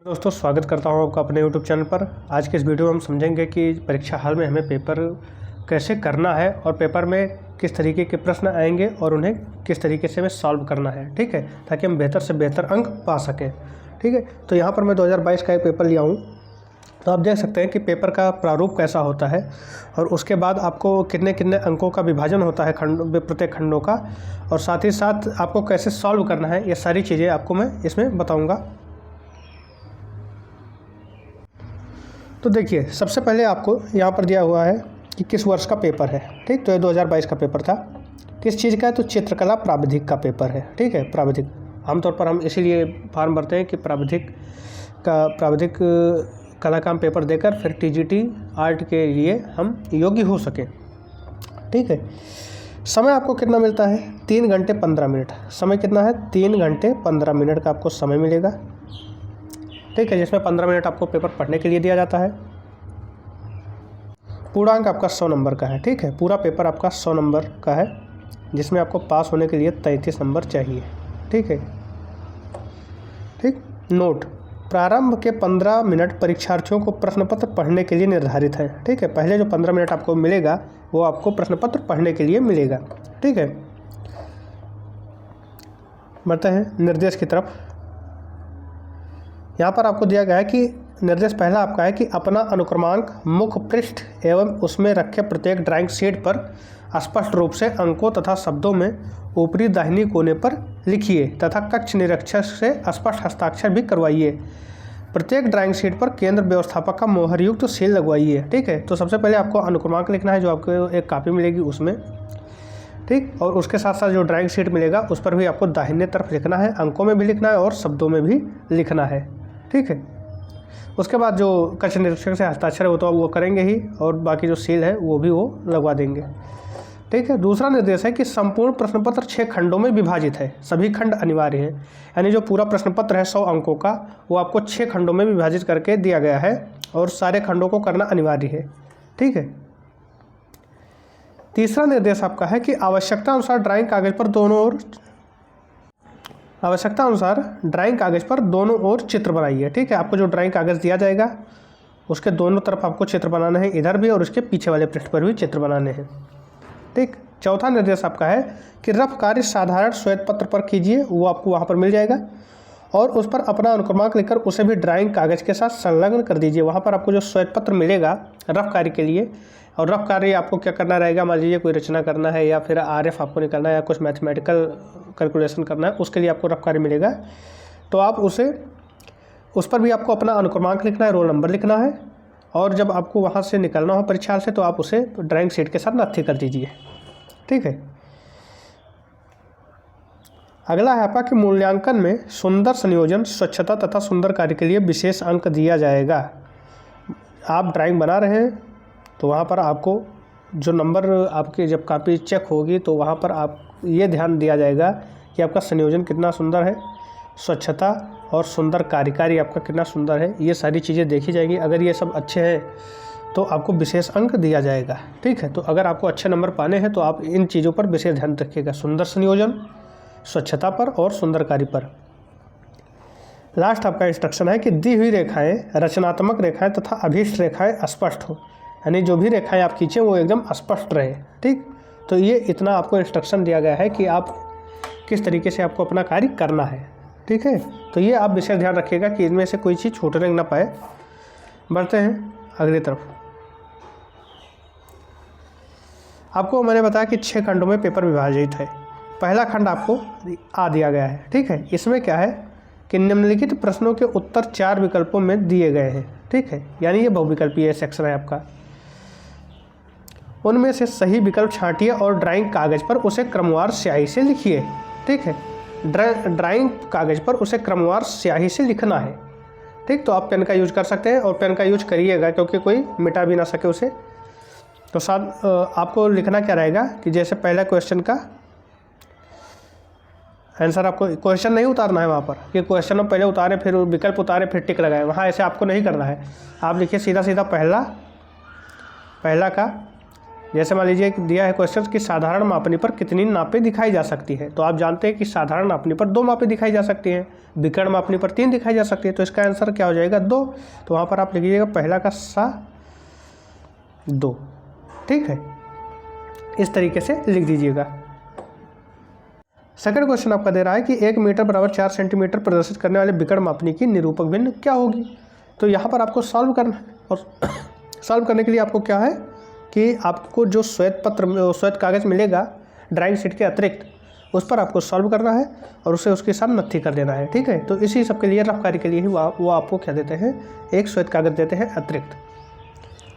दोस्तों स्वागत करता हूं आपका अपने YouTube चैनल पर। आज के इस वीडियो में हम समझेंगे कि परीक्षा हाल में हमें पेपर कैसे करना है और पेपर में किस तरीके के प्रश्न आएंगे और उन्हें किस तरीके से हमें सॉल्व करना है, ठीक है, ताकि हम बेहतर से बेहतर अंक पा सकें, ठीक है। तो यहाँ पर मैं 2022 का एक पेपर लिया हूँ। तो आप देख सकते हैं कि पेपर का प्रारूप कैसा होता है और उसके बाद आपको कितने कितने अंकों का विभाजन होता है प्रत्येक खंडों का, और साथ ही साथ आपको कैसे सॉल्व करना है, ये सारी चीज़ें आपको मैं इसमें बताऊँगा। तो देखिए, सबसे पहले आपको यहाँ पर दिया हुआ है कि किस वर्ष का पेपर है, ठीक। तो ये 2022 का पेपर था। किस चीज़ का है? तो चित्रकला प्राविधिक का पेपर है, ठीक है। प्राविधिक आमतौर पर हम इसीलिए फॉर्म भरते हैं कि प्राविधिक कला का पेपर देकर फिर TGT आर्ट के लिए हम योग्य हो सकें, ठीक है। समय आपको कितना मिलता है? 3 घंटे 15 मिनट। समय कितना है? 3 घंटे 15 मिनट का आपको समय मिलेगा, ठीक है, जिसमें 15 मिनट आपको पेपर पढ़ने के लिए दिया जाता है। पूर्णांक आपका 100 नंबर का है, ठीक है। पूरा पेपर आपका 100 नंबर का है, जिसमें आपको पास होने के लिए 33 नंबर चाहिए, ठीक है, ठीक। नोट: प्रारंभ के 15 मिनट परीक्षार्थियों को प्रश्न पत्र पढ़ने के लिए निर्धारित है, ठीक है। पहले जो 15 मिनट आपको मिलेगा वो आपको प्रश्न पत्र पढ़ने के लिए मिलेगा, ठीक है। बढ़ते हैं निर्देश की तरफ। यहाँ पर आपको दिया गया है कि निर्देश पहला आपका है कि अपना अनुक्रमांक मुख्य पृष्ठ एवं उसमें रखे प्रत्येक ड्राइंग शीट पर स्पष्ट रूप से अंकों तथा शब्दों में ऊपरी दाहिनी कोने पर लिखिए तथा कक्ष निरीक्षक से स्पष्ट हस्ताक्षर भी करवाइए। प्रत्येक ड्राइंग शीट पर केंद्र व्यवस्थापक का मोहरयुक्त सील लगवाइए, ठीक है। तो सबसे पहले आपको अनुक्रमांक लिखना है, जो आपको एक कापी मिलेगी उसमें, ठीक। और उसके साथ साथ जो ड्राइंग शीट मिलेगा उस पर भी आपको दाहिने तरफ लिखना है, अंकों में भी लिखना है और शब्दों में भी लिखना है, ठीक है। उसके बाद जो कक्ष निरीक्षक से हस्ताक्षर है वो तो वो करेंगे ही, और बाकी जो सील है वो भी वो लगवा देंगे, ठीक है। दूसरा निर्देश है कि संपूर्ण प्रश्न पत्र 6 खंडों में विभाजित है, सभी खंड अनिवार्य हैं। यानी जो पूरा प्रश्न पत्र है 100 अंकों का, वो आपको 6 खंडों में विभाजित करके दिया गया है और सारे खंडों को करना अनिवार्य है, ठीक है। तीसरा निर्देश आपका है कि आवश्यकता अनुसार ड्राइंग कागज पर दोनों ओर चित्र बनाइए, ठीक है। आपको जो ड्राइंग कागज़ दिया जाएगा उसके दोनों तरफ आपको चित्र बनाने हैं, इधर भी और उसके पीछे वाले पृष्ठ पर भी चित्र बनाने हैं, ठीक। चौथा निर्देश आपका है कि रफ कार्य साधारण श्वेत पत्र पर कीजिए, वो आपको वहाँ पर मिल जाएगा, और उस पर अपना अनुक्रमांक लिखकर उसे भी ड्राइंग कागज़ के साथ संलग्न कर दीजिए। वहाँ पर आपको जो श्वेत पत्र मिलेगा रफ कार्य के लिए, और रफ कार्य आपको क्या करना रहेगा, मान लीजिए कोई रचना करना है या फिर RF आपको निकालना है या कुछ मैथमेटिकल कैलकुलेशन करना है, उसके लिए आपको रफ कार्य मिलेगा। तो आप उस पर भी आपको अपना अनुक्रमांक लिखना है, रोल नंबर लिखना है, और जब आपको वहाँ से निकलना हो परीक्षा से तो आप उसे ड्राइंग शीट के साथ नत्थी कर दीजिए, ठीक है। अगला है आपका कि मूल्यांकन में सुंदर संयोजन, स्वच्छता तथा सुंदर कार्य के लिए विशेष अंक दिया जाएगा। आप ड्राइंग बना रहे हैं तो वहाँ पर आपको जो नंबर आपकी जब कापी चेक होगी तो वहाँ पर आप ये ध्यान दिया जाएगा कि आपका संयोजन कितना सुंदर है, स्वच्छता और सुंदर कार्यकारी आपका कितना सुंदर है, ये सारी चीज़ें देखी जाएगी। अगर ये सब अच्छे हैं तो आपको विशेष अंक दिया जाएगा, ठीक है। तो अगर आपको अच्छे नंबर पाने हैं तो आप इन चीज़ों पर विशेष ध्यान रखिएगा, सुंदर संयोजन, स्वच्छता पर और सुंदर कार्य पर। लास्ट आपका इंस्ट्रक्शन है कि दी हुई रेखाएं रचनात्मक रेखाएं तथा अभीष्ट रेखाएं स्पष्ट हो, यानी जो भी रेखाएं आप खींचें वो एकदम स्पष्ट रहे, ठीक। तो ये इतना आपको इंस्ट्रक्शन दिया गया है कि आप किस तरीके से आपको अपना कार्य करना है, ठीक है। तो ये आप विशेष ध्यान रखिएगा कि इनमें से कोई चीज़ छूटने ना पाए। बढ़ते हैं अगली तरफ। आपको मैंने बताया कि 6 खंडों में पेपर विभाजित है। पहला खंड आपको आ दिया गया है, ठीक है। इसमें क्या है कि निम्नलिखित प्रश्नों के उत्तर 4 विकल्पों में दिए गए हैं, ठीक है। यानी ये बहुविकल्पीय सेक्शन है आपका। उनमें से सही विकल्प छांटिए और ड्राइंग कागज पर उसे क्रमवार स्याही से लिखिए, ठीक है। ड्राइंग कागज पर उसे क्रमवार स्याही से लिखना है, ठीक। तो आप पेन का यूज कर सकते हैं और पेन का यूज करिएगा क्योंकि कोई मिटा भी ना सके उसे। तो साथ आपको लिखना क्या रहेगा कि जैसे पहला क्वेश्चन का आंसर, आपको क्वेश्चन नहीं उतारना है वहाँ पर कि क्वेश्चन में पहले उतारे फिर विकल्प उतारे फिर टिक लगाए, वहाँ ऐसे आपको नहीं करना है। आप लिखिए सीधा सीधा पहला का जैसे मान लीजिए दिया है क्वेश्चन कि साधारण मापनी पर कितनी नापें दिखाई जा सकती है, तो आप जानते हैं कि साधारण मापनी पर 2 मापें दिखाई जा सकती हैं, विकर्ण मापनी पर 3 दिखाई जा सकती है, तो इसका आंसर क्या हो जाएगा 2। तो वहाँ पर आप लिखिएगा पहला का सा 2। ठीक है, इस तरीके से लिख दीजिएगा। सेकंड क्वेश्चन आपका दे रहा है कि 1 मीटर बराबर 4 सेंटीमीटर प्रदर्शित करने वाले विकर्ण मापनी की निरूपक भिन्न क्या होगी। तो यहाँ पर आपको सॉल्व करना है, और सॉल्व करने के लिए आपको क्या है कि आपको जो श्वेत कागज़ मिलेगा ड्राइंग शीट के अतिरिक्त, उस पर आपको सॉल्व करना है और उसे उसके साथ नत्थी कर देना है। ठीक है, तो इसी सब के लिए रफ कार्य के लिए ही वो आपको क्या देते हैं, एक श्वेत कागज़ देते हैं अतिरिक्त।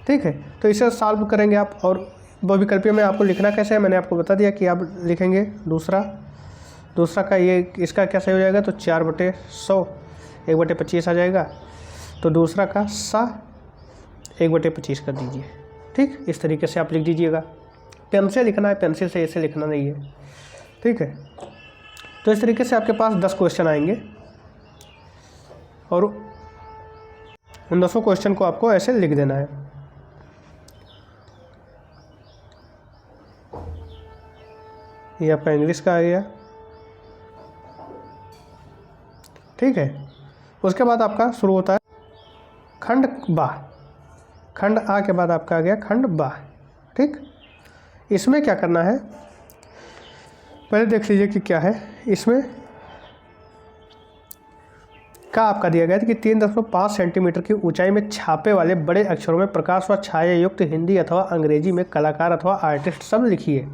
ठीक है, तो इसे सॉल्व करेंगे आप, और बहुविकल्पीय में आपको लिखना कैसे है मैंने आपको बता दिया कि आप लिखेंगे दूसरा का ये इसका क्या सही हो जाएगा, तो 4/100 1/25 आ जाएगा, तो दूसरा का सा 1/25 कर दीजिए। ठीक, इस तरीके से आप लिख दीजिएगा। पेन से लिखना है, पेंसिल से ऐसे लिखना नहीं है। ठीक है, तो इस तरीके से आपके पास 10 क्वेश्चन आएंगे और उन 10 क्वेश्चन को आपको ऐसे लिख देना है। ये आपका इंग्लिश का आ गया। ठीक है, उसके बाद आपका शुरू होता है खंड बा। खंड आ के बाद आपका आ गया खंड बा। ठीक, इसमें क्या करना है पहले देख लीजिए कि क्या है। इसमें का आपका दिया गया था कि 3.5 सेंटीमीटर की ऊंचाई में छापे वाले बड़े अक्षरों में प्रकाश व छाया युक्त हिंदी अथवा अंग्रेजी में कलाकार अथवा आर्टिस्ट सब लिखिए।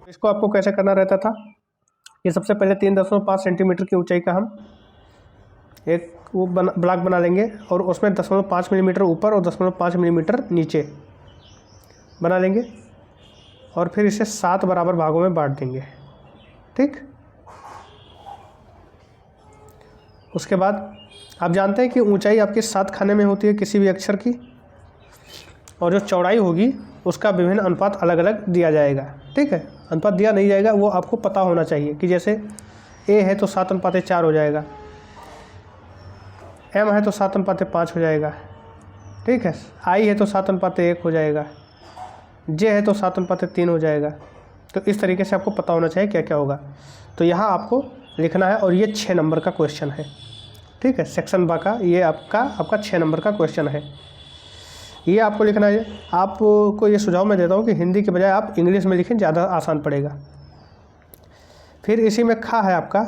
इसको आपको कैसे करना रहता था, ये सबसे पहले 3.5 सेंटीमीटर की ऊंचाई का हम एक वो ब्लॉक बना लेंगे और उसमें 0.5 मिलीमीटर ऊपर और 0.5 मिलीमीटर नीचे बना लेंगे और फिर इसे 7 बराबर भागों में बांट देंगे। ठीक, उसके बाद आप जानते हैं कि ऊंचाई आपकी 7 खाने में होती है किसी भी अक्षर की, और जो चौड़ाई होगी उसका विभिन्न अनुपात अलग अलग दिया जाएगा। ठीक है, अनुपात दिया नहीं जाएगा, वो आपको पता होना चाहिए कि जैसे ए है तो 7:4 हो जाएगा, एम है तो 7:5 हो जाएगा। ठीक है, आई है तो 7:1 हो जाएगा, जे है तो 7:3 हो जाएगा। तो इस तरीके से आपको पता होना चाहिए क्या क्या होगा। तो यहाँ आपको लिखना है और ये 6 नंबर का क्वेश्चन है। ठीक है, सेक्शन बा का ये आपका 6 नंबर का क्वेश्चन है, ये आपको लिखना है। आपको ये सुझाव मैं देता हूँ कि हिंदी के बजाय आप इंग्लिश में लिखें, ज़्यादा आसान पड़ेगा। फिर इसी में खा है आपका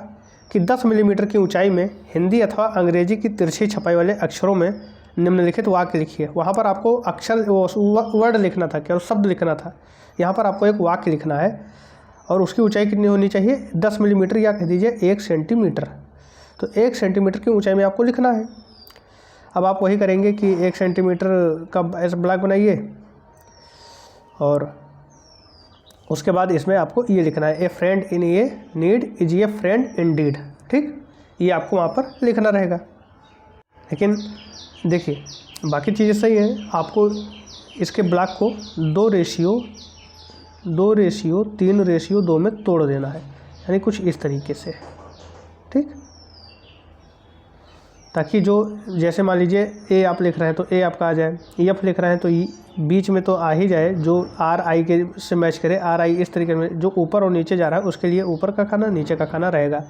कि 10 मिलीमीटर की ऊंचाई में हिंदी अथवा अंग्रेजी की तिरछी छपाई वाले अक्षरों में निम्नलिखित वाक्य लिखिए। वहाँ पर आपको अक्षर वर्ड लिखना था, क्या शब्द लिखना था। यहाँ पर आपको एक वाक्य लिखना है और उसकी ऊंचाई कितनी होनी चाहिए, 10 मिलीमीटर या कह दीजिए 1 सेंटीमीटर। तो 1 सेंटीमीटर की ऊंचाई में आपको लिखना है। अब आप वही करेंगे कि 1 सेंटीमीटर का ऐसा ब्लॉक बनाइए और उसके बाद इसमें आपको ये लिखना है, a friend in a need is a friend in deed. ठीक, ये आपको वहाँ पर लिखना रहेगा। लेकिन देखिए बाकी चीज़ें सही हैं, आपको इसके ब्लॉक को 2:3:2 में तोड़ देना है, यानी कुछ इस तरीके से। ठीक, ताकि जो जैसे मान लीजिए ए आप लिख रहे हैं तो ए आपका आ जाए, एफ लिख रहे हैं तो बीच में तो आ ही जाए, जो आर आई के से मैच करे, आर आई इस तरीके में जो ऊपर और नीचे जा रहा है उसके लिए ऊपर का खाना नीचे का खाना रहेगा।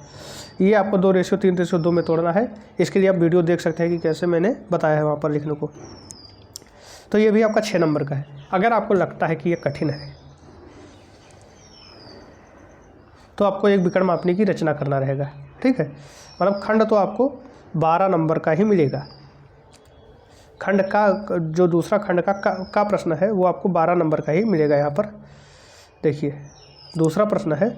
ये आपको 2:3:2 में तोड़ना है। इसके लिए आप वीडियो देख सकते हैं कि कैसे मैंने बताया है वहाँ पर लिखने को। तो ये भी आपका 6 नंबर का है। अगर आपको लगता है कि ये कठिन है तो आपको एक विकर्ण मापनी की रचना करना रहेगा। ठीक है, मतलब खंड तो आपको 12 नंबर का ही मिलेगा। खंड का जो दूसरा खंड का प्रश्न है वो आपको 12 नंबर का ही मिलेगा। यहाँ पर देखिए दूसरा प्रश्न है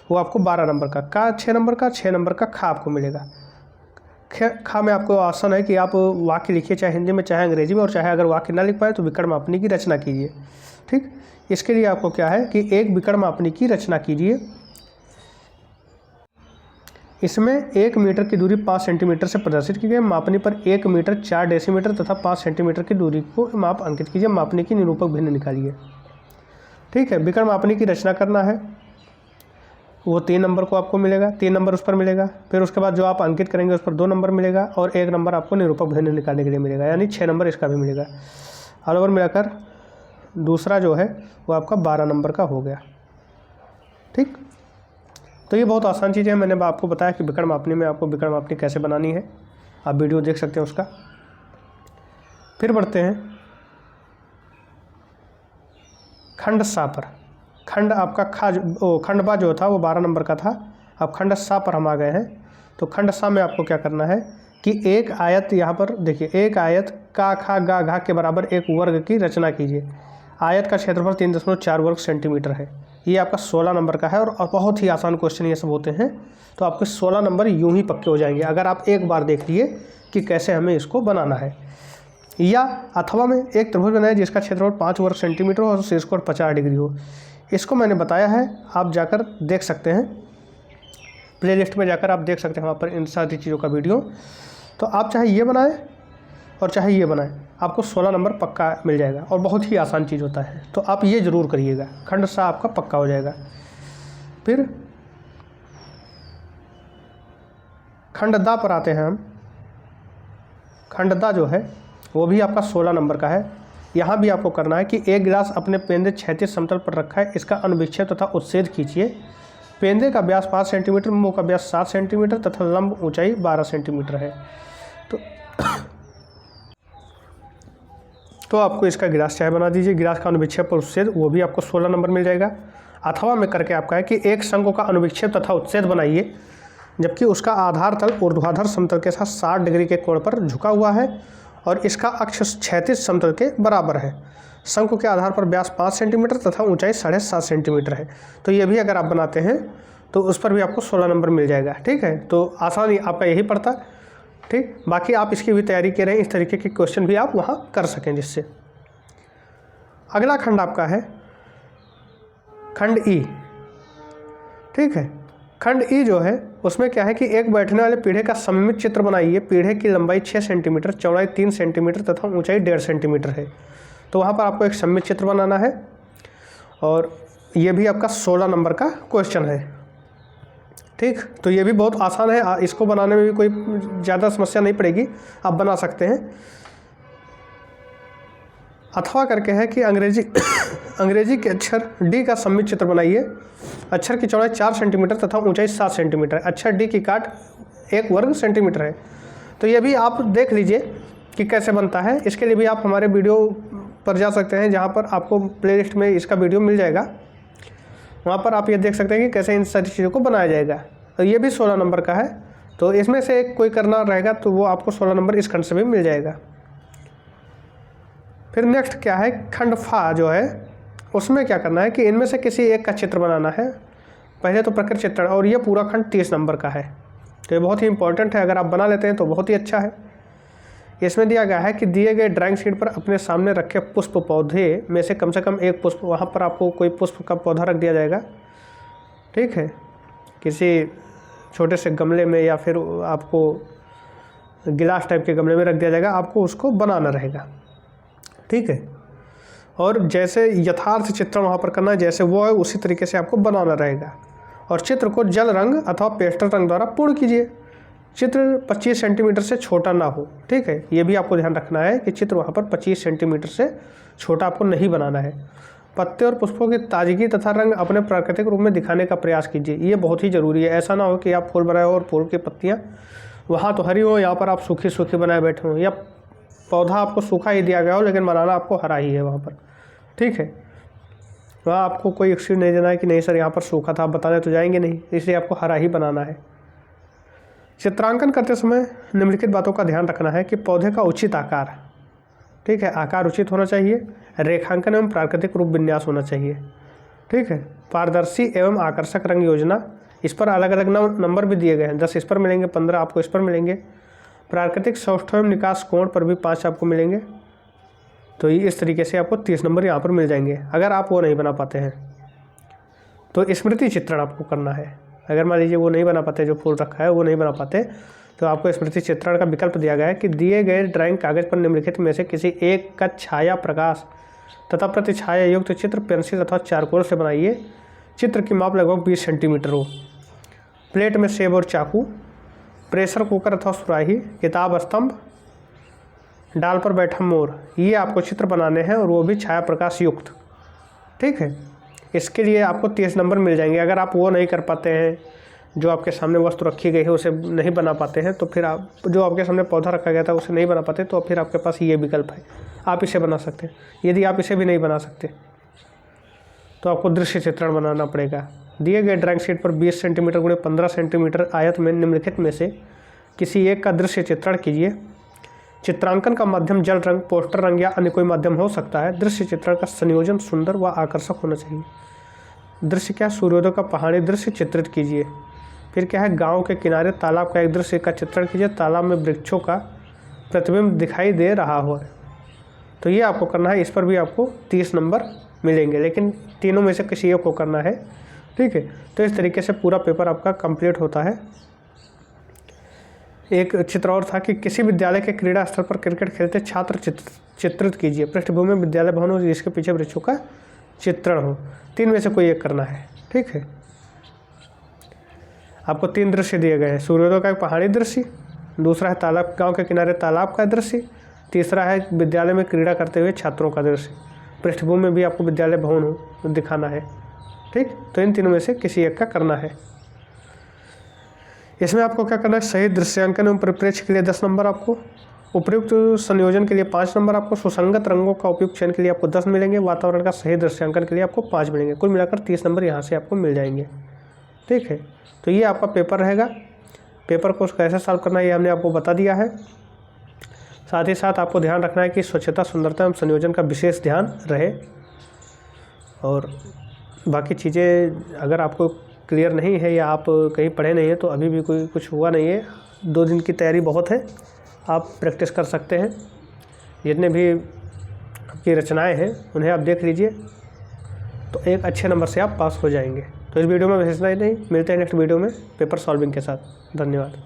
वो आपको 12 नंबर का 6 नंबर का 6 नंबर का खा आपको मिलेगा। खा में आपको आसान है कि आप वाक्य लिखिए, चाहे हिंदी में चाहे अंग्रेजी में, और चाहे अगर वाक्य ना लिख पाए तो विकर्ण मापनी की रचना कीजिए। ठीक, इसके लिए आपको क्या है कि एक विकर्ण मापनी की रचना कीजिए। इसमें 1 मीटर की दूरी 5 सेंटीमीटर से प्रदर्शित की गई। मापनी पर 1 मीटर 4 डेसीमीटर तथा 5 सेंटीमीटर की दूरी को माप अंकित कीजिए। मापनी की निरूपक भिन्न निकालिए। ठीक है, विकर्ण मापनी की रचना करना है, वो 3 नंबर को आपको मिलेगा, 3 नंबर उस पर मिलेगा। फिर उसके बाद जो आप अंकित करेंगे उस पर 2 नंबर मिलेगा और 1 नंबर आपको निरूपक भिन्न निकालने के लिए मिलेगा, यानी 6 नंबर इसका भी मिलेगा। ऑल ओवर मिलाकर दूसरा जो है वो आपका 12 नंबर का हो गया। ठीक, तो ये बहुत आसान चीज़ है। मैंने आपको बताया कि विकर्ण मापनी में आपको विकर्ण मापनी कैसे बनानी है, आप वीडियो देख सकते हैं उसका। फिर बढ़ते हैं खंड सा पर। खंड आपका खंडबा जो था वो 12 नंबर का था। अब खंड सा पर हम आ गए हैं। तो खंड सा में आपको क्या करना है कि एक आयत, यहाँ पर देखिए, एक आयत का खा गा घा के बराबर एक वर्ग की रचना कीजिए। आयत का क्षेत्रफल 3.4 वर्ग सेंटीमीटर है। ये आपका 16 नंबर का है और बहुत ही आसान क्वेश्चन ये सब होते हैं। तो आपके 16 नंबर यूं ही पक्के हो जाएंगे अगर आप एक बार देख लिए कि कैसे हमें इसको बनाना है। या अथवा में एक त्रिभुज बनाए जिसका क्षेत्रफल 5 वर्ग सेंटीमीटर हो और शीर्ष कोण 50 डिग्री हो। इसको मैंने बताया है, आप जाकर देख सकते हैं, प्लेलिस्ट में जाकर आप देख सकते हैं वहाँ पर इन सारी चीज़ों का वीडियो। तो आप चाहे ये बनाएं और चाहे ये बनाएं, आपको 16 नंबर पक्का मिल जाएगा और बहुत ही आसान चीज़ होता है। तो आप ये ज़रूर करिएगा, खंड सा आपका पक्का हो जाएगा। फिर खंडदा पर आते हैं हम। खंडदा जो है वो भी आपका 16 नंबर का है। यहाँ भी आपको करना है कि एक गिलास अपने पेंदे क्षैतिज समतल पर रखा है, इसका अनुविक्षेप तथा उच्छेद खींचिए। पेंदे का व्यास 5 सेंटीमीटर, मुंह का व्यास 7 सेंटीमीटर तथा लंब ऊंचाई 12 सेंटीमीटर है। तो आपको इसका गिलास चाहे बना दीजिए। गिलास का अनुविक्षेप और उच्छेद वो भी आपको 16 नंबर मिल जाएगा। अथवा में करके आपका है कि एक शंकु का अनुविक्षेप तथा उच्छेद बनाइए जबकि उसका आधार तल ऊर्ध्वाधर समतल के साथ 60 डिग्री के कोण पर झुका हुआ है और इसका अक्ष क्षैतिज समतल के बराबर है। शंकु के आधार पर व्यास 5 सेंटीमीटर तथा ऊंचाई 7.5 सेंटीमीटर है। तो ये भी अगर आप बनाते हैं तो उस पर भी आपको 16 नंबर मिल जाएगा। ठीक है, तो आसान आपका यही पड़ता। ठीक, बाकी आप इसकी भी तैयारी कर रहे हैं, इस तरीके के क्वेश्चन भी आप वहाँ कर सकें जिससे। अगला खंड आपका है खंड ई। ठीक है, खंड ई जो है उसमें क्या है कि एक बैठने वाले पीढ़े का सममित चित्र बनाइए। पीढ़े की लंबाई 6 सेंटीमीटर, चौड़ाई 3 सेंटीमीटर तथा ऊंचाई 1.5 सेंटीमीटर है। तो वहाँ पर आपको एक सममित चित्र बनाना है और ये भी आपका 16 नंबर का क्वेश्चन है। ठीक, तो ये भी बहुत आसान है, इसको बनाने में भी कोई ज़्यादा समस्या नहीं पड़ेगी, आप बना सकते हैं। अथवा करके है कि अंग्रेजी के अक्षर डी का सममित चित्र बनाइए। अक्षर की चौड़ाई 4 सेंटीमीटर तथा ऊंचाई 7 सेंटीमीटर। अक्षर डी की काट 1 वर्ग सेंटीमीटर है। तो ये भी आप देख लीजिए कि कैसे बनता है। इसके लिए भी आप हमारे वीडियो पर जा सकते हैं जहाँ पर आपको प्लेलिस्ट में इसका वीडियो मिल जाएगा। वहाँ पर आप ये देख सकते हैं कि कैसे इन सारी चीज़ों को बनाया जाएगा। और ये भी 16 नंबर का है। तो इसमें से एक कोई करना रहेगा तो वो आपको 16 नंबर इस खंड से भी मिल जाएगा। फिर नेक्स्ट क्या है, खंड फा जो है उसमें क्या करना है कि इनमें से किसी एक का चित्र बनाना है। पहले तो प्रकृति चित्रण, और ये पूरा खंड 30 नंबर का है। तो ये बहुत ही इंपॉर्टेंट है, अगर आप बना लेते हैं तो बहुत ही अच्छा है। इसमें दिया गया है कि दिए गए ड्राइंग शीट पर अपने सामने रखे पुष्प पौधे में से कम एक पुष्प, वहाँ पर आपको कोई पुष्प का पौधा रख दिया जाएगा। ठीक है, किसी छोटे से गमले में या फिर आपको गिलास टाइप के गमले में रख दिया जाएगा, आपको उसको बनाना रहेगा। ठीक है, और जैसे यथार्थ चित्रण वहाँ पर करना है जैसे वो है उसी तरीके से आपको बनाना रहेगा। और चित्र को जल रंग अथवा पेस्टल रंग द्वारा पूर्ण कीजिए। चित्र 25 सेंटीमीटर से छोटा ना हो। ठीक है, ये भी आपको ध्यान रखना है कि चित्र वहाँ पर 25 सेंटीमीटर से छोटा आपको नहीं बनाना है। पत्ते और पुष्पों की ताजगी तथा रंग अपने प्राकृतिक रूप में दिखाने का प्रयास कीजिए। ये बहुत ही ज़रूरी है। ऐसा ना हो कि आप फूल बनाए हो और फूल की पत्तियाँ वहाँ तो हरी हो, यहाँ पर आप सूखी सूखी बनाए बैठे हो, या पौधा आपको सूखा ही दिया गया हो लेकिन बनाना आपको हरा ही है वहाँ पर। ठीक है, वहाँ आपको कोई एक्सक्यूज नहीं देना है कि नहीं सर यहाँ पर सूखा था, आप बताने तो जाएंगे नहीं, इसलिए आपको हरा ही बनाना है। चित्रांकन करते समय निम्नलिखित बातों का ध्यान रखना है कि पौधे का उचित आकार, ठीक है, आकार उचित होना चाहिए। रेखांकन एवं प्राकृतिक रूप विन्यास होना चाहिए। ठीक है, पारदर्शी एवं आकर्षक रंग योजना, इस पर अलग अलग नंबर भी दिए गए हैं। 10 इस पर मिलेंगे, 15 आपको इस पर मिलेंगे। प्राकृतिक सौष्ठव एवं निकास कोण पर भी 5 आपको मिलेंगे। तो इस तरीके से आपको 30 नंबर यहाँ पर मिल जाएंगे। अगर आप वो नहीं बना पाते हैं तो स्मृति चित्रण आपको करना है। अगर मान लीजिए वो नहीं बना पाते, जो फूल रखा है वो नहीं बना पाते, तो आपको स्मृति चित्रण का विकल्प दिया गया है कि दिए गए ड्राइंग कागज पर निम्नलिखित में से किसी एक का छाया प्रकाश तथा प्रतिछाया युक्त चित्र पेंसिल अथवा चारकोल से बनाइए। चित्र की माप लगभग 20 सेंटीमीटर हो। प्लेट में सेब और चाकू, प्रेशर कुकर अथवा सुराही, किताब स्तंभ, डाल पर बैठा मोर, ये आपको चित्र बनाने हैं और वो भी छाया प्रकाश युक्त। ठीक है, इसके लिए आपको 30 नंबर मिल जाएंगे। अगर आप वो नहीं कर पाते हैं, जो आपके सामने वस्तु रखी गई है उसे नहीं बना पाते हैं, तो फिर आप जो आपके सामने पौधा रखा गया था उसे नहीं बना पाते, तो फिर आपके पास ये विकल्प है, आप इसे बना सकते हैं। यदि आप इसे भी नहीं बना सकते तो आपको दृश्य चित्रण बनाना पड़ेगा। दिए गए ड्राइंग शीट पर 20 सेंटीमीटर गुणे 15 सेंटीमीटर आयत में निम्नलिखित में से किसी एक का दृश्य चित्रण कीजिए। चित्रांकन का माध्यम जल रंग, पोस्टर रंग या अन्य कोई माध्यम हो सकता है। दृश्य चित्रण का संयोजन सुंदर व आकर्षक होना चाहिए। दृश्य क्या, सूर्योदय का पहाड़ी दृश्य चित्रित कीजिए। फिर क्या है, गांव के किनारे तालाब का एक दृश्य का चित्रण कीजिए। तालाब में वृक्षों का प्रतिबिंब दिखाई दे रहा हो। तो ये आपको करना है, इस पर भी आपको 30 नंबर मिलेंगे, लेकिन तीनों में से किसी एक को करना है। ठीक है, तो इस तरीके से पूरा पेपर आपका कंप्लीट होता है। एक चित्र और था कि किसी विद्यालय के क्रीड़ा स्थल पर क्रिकेट खेलते छात्र चित्रित कीजिए। पृष्ठभूमि में विद्यालय भवन हो जिसके पीछे वृक्षों का चित्रण हो। 3 में से कोई एक करना है। ठीक है, आपको 3 दृश्य दिए गए हैं। सूर्योदय का एक पहाड़ी दृश्य, दूसरा है तालाब, गांव के किनारे तालाब का दृश्य, तीसरा है विद्यालय में क्रीड़ा करते हुए छात्रों का दृश्य। पृष्ठभूमि में भी आपको विद्यालय भवन हो दिखाना है। ठीक, तो इन तीनों में से किसी एक का करना है। इसमें आपको क्या करना है, सही दृश्यांकन एवं परिप्रेक्ष्य के लिए 10 नंबर आपको, उपयुक्त संयोजन के लिए 5 नंबर आपको, सुसंगत रंगों का उपयुक्त चयन के लिए आपको 10 मिलेंगे, वातावरण का सही दृश्यांकन के लिए आपको 5 मिलेंगे। कुल मिलाकर 30 नंबर यहाँ से आपको मिल जाएंगे। ठीक है, तो ये आपका पेपर रहेगा। पेपर को कैसे सॉल्व करना है ये हमने आपको बता दिया है। साथ ही साथ आपको ध्यान रखना है कि स्वच्छता, सुंदरता एवं संयोजन का विशेष ध्यान रहे। और बाकी चीज़ें अगर आपको क्लियर नहीं है या आप कहीं पढ़े नहीं हैं तो अभी भी कोई कुछ हुआ नहीं है। 2 दिन की तैयारी बहुत है, आप प्रैक्टिस कर सकते हैं। जितने भी आपकी रचनाएं हैं उन्हें आप देख लीजिए, तो एक अच्छे नंबर से आप पास हो जाएंगे। तो इस वीडियो में इतना ही नहीं, मिलते हैं नेक्स्ट वीडियो में पेपर सॉल्विंग के साथ। धन्यवाद।